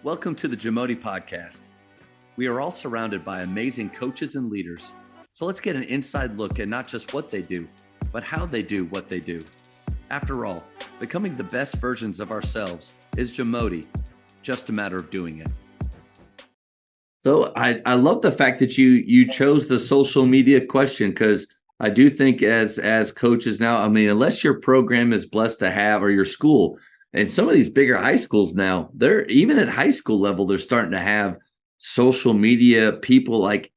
Welcome to the JAMODI podcast. We are all surrounded by amazing coaches and leaders. So let's get an inside look at not just what they do, but how they do what they do. After all, becoming the best versions of ourselves is JAMODI, just a matter of doing it. So I love the fact that you chose the social media question, because I do think as coaches now, I mean, unless your program is blessed to have, or your school, and some of these bigger high schools now, they're even at high school level, they're starting to have social media people like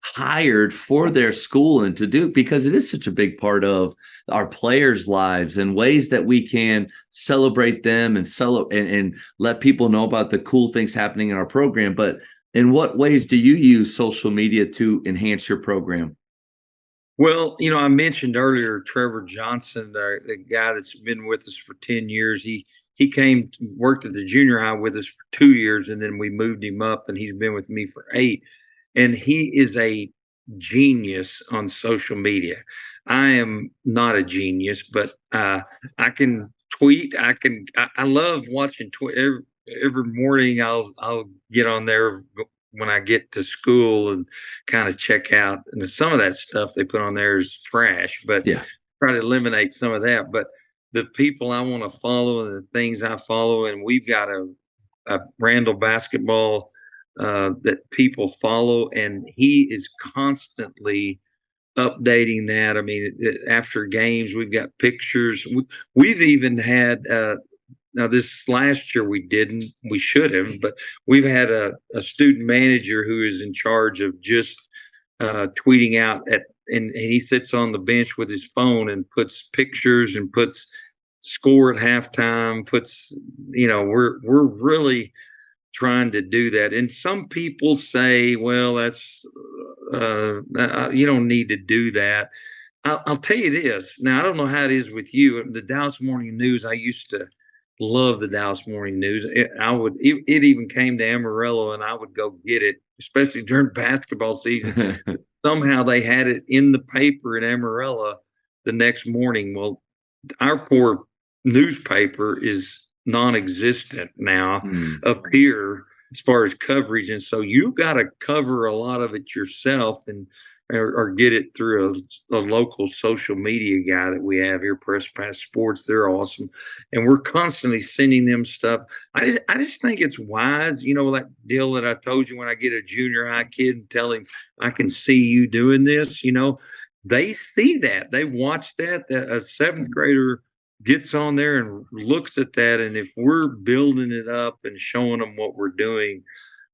hired for their school and to do, because it is such a big part of our players' lives and ways that we can celebrate them and and let people know about the cool things happening in our program. But in what ways do you use social media to enhance your program? Well, I mentioned earlier Trevor Johnson, the guy that's been with us for 10 years. He came worked at the junior high with us for 2 years, and then we moved him up, and he's been with me for 8. And he is a genius on social media. I am not a genius, but I can tweet. I love watching every morning. I'll get on there when I get to school and kind of check out. And some of that stuff they put on there is trash, but Yeah. try to eliminate some of that. But the people I want to follow and the things I follow, and we've got a Randall basketball that people follow, and he is constantly updating that. I mean, after games, we've got pictures. We've even had now, this last year we should have, but we've had a student manager who is in charge of just tweeting out and he sits on the bench with his phone and puts pictures and puts score at halftime, we're really trying to do that. And some people say, well, that's, you don't need to do that. I'll tell you this. Now, I don't know how it is with you. The Dallas Morning News, I used to love the Dallas Morning News. It even came to Amarillo, and I would go get it, especially during basketball season. Somehow they had it in the paper in Amarillo the next morning. Well, our poor newspaper is non-existent now up here as far as coverage, and so you got to cover a lot of it yourself or get it through a local social media guy that we have here, Press Pass Sports. They're awesome, and we're constantly sending them stuff. I just think it's wise, that deal that I told you, when I get a junior high kid and tell him, I can see you doing this. They see that, they watch that. A seventh grader gets on there and looks at that, and if we're building it up and showing them what we're doing,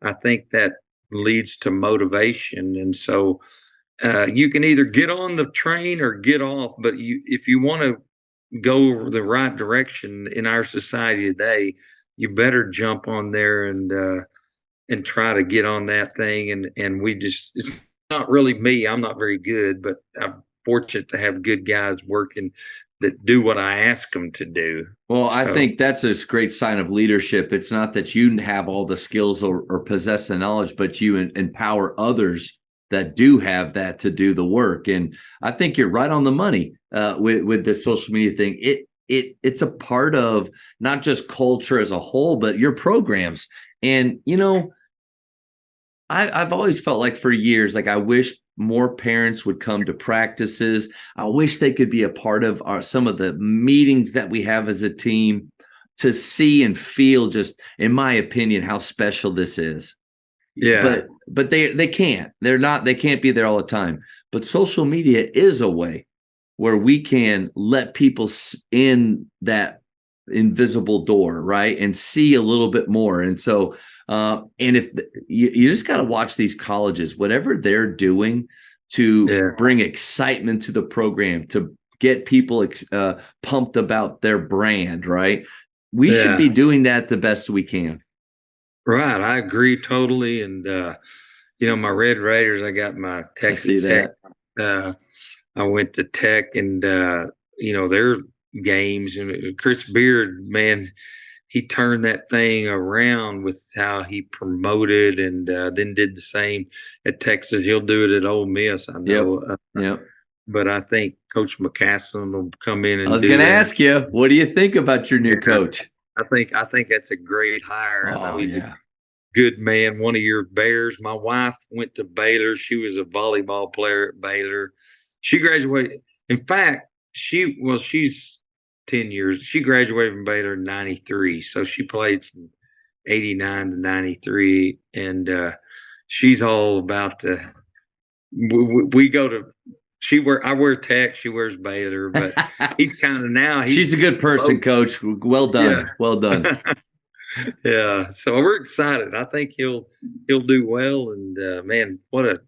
I think that leads to motivation. And so you can either get on the train or get off, but if you want to go the right direction in our society today, you better jump on there and try to get on that thing. And it's not really me. I'm not very good, but I'm fortunate to have good guys working that do what I ask them to do. Well, I think that's a great sign of leadership. It's not that you have all the skills or possess the knowledge, but you empower others that do have that to do the work. And I think you're right on the money with the social media thing. It's a part of not just culture as a whole, but your programs. And, I've always felt like for years, like I wish more parents would come to practices. I wish they could be a part of some of the meetings that we have as a team to see and feel, just in my opinion, how special this is. Yeah. But they can't. They can't be there all the time. But social media is a way where we can let people in that invisible door, right? And see a little bit more. And so and if you just got to watch these colleges, whatever they're doing to bring excitement to the program, to get people pumped about their brand, right? We should be doing that the best we can. Right. I agree totally. And, my Red Raiders, I got my Texas Tech. I went to Tech, and, their games, and Chris Beard, man, he turned that thing around with how he promoted, and then did the same at Texas. He'll do it at Ole Miss, I know. Yep. But I think Coach McCassin will come in and I was going to ask you, what do you think about your new coach? I think that's a great hire. I know Oh he's a yeah. good man. One of your Bears. My wife went to Baylor. She was a volleyball player at Baylor. She graduated. In fact, she's 10 years. She graduated from Baylor in 93. So she played from 89 to 93. And she's all about we go to, I wear Tech, she wears Baylor, but he's kind of now, She's a good person, Coach. Well yeah. done. Well done. Yeah, so we're excited. I think he'll do well, and man, what a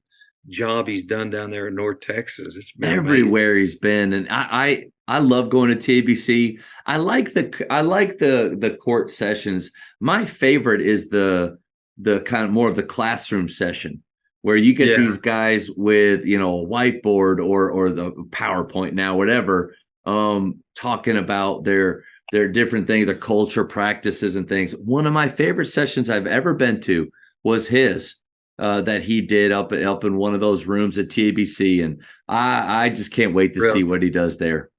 job he's done down there in North Texas. It's been amazing. Everywhere he's been, and I love going to TBC. I like the court sessions. My favorite is the kind of more of the classroom session where you get these guys with a whiteboard or the PowerPoint now, whatever, talking about their different things, their culture practices and things. One of my favorite sessions I've ever been to was his. That he did up in one of those rooms at TBC, and I just can't wait to see what he does there.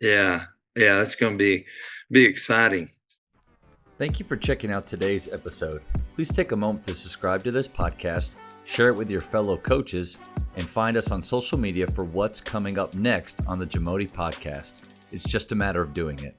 Yeah, it's going to be exciting. Thank you for checking out today's episode. Please take a moment to subscribe to this podcast, share it with your fellow coaches, and find us on social media for what's coming up next on the JAMODI podcast. It's just a matter of doing it.